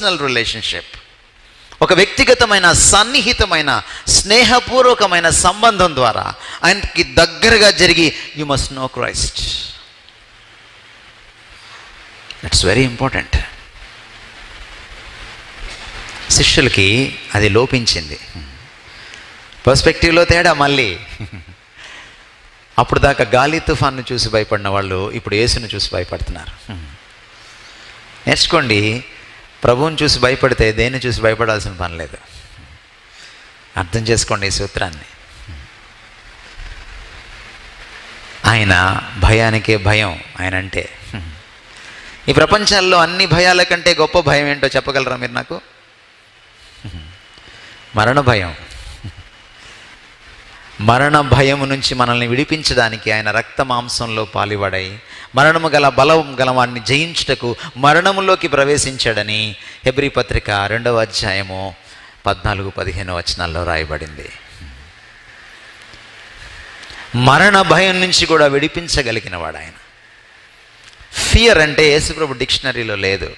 Personal relationship, ఒక వ్యక్తిగతమైన సన్నిహితమైన స్నేహపూర్వకమైన సంబంధం ద్వారా ఆయనకి దగ్గరగా జరిగి you must know Christ. It's very important. శిష్యులకి అది లోపించింది. పర్స్పెక్టివ్లో తేడా మళ్ళీ. అప్పుడు దాకా గాలి తుఫాన్ను చూసి భయపడిన వాళ్ళు ఇప్పుడు యేసును చూసి భయపడుతున్నారు. నేర్చుకోండి, ప్రభువుని చూసి భయపడితే దేన్ని చూసి భయపడాల్సిన పని లేదు. అర్థం చేసుకోండి ఈ సూత్రాన్ని. ఆయన భయానికే భయం. ఆయన అంటే ఈ ప్రపంచాల్లో అన్ని భయాల కంటే గొప్ప భయం ఏంటో చెప్పగలరా మీరు నాకు? మరణ భయం. మరణ భయము నుంచి మనల్ని విడిపించడానికి ఆయన రక్త మాంసంలో పాలివాడై మరణము గల బలం గల వాడిని జయించుటకు మరణములోకి ప్రవేశించాడని హెబ్రీ పత్రిక 2వ అధ్యాయము 14-15 వచనాల్లో రాయబడింది. మరణ భయం నుంచి కూడా విడిపించగలిగిన వాడు ఆయన. ఫియర్ అంటే యేసుప్రభు డిక్షనరీలో లేదు.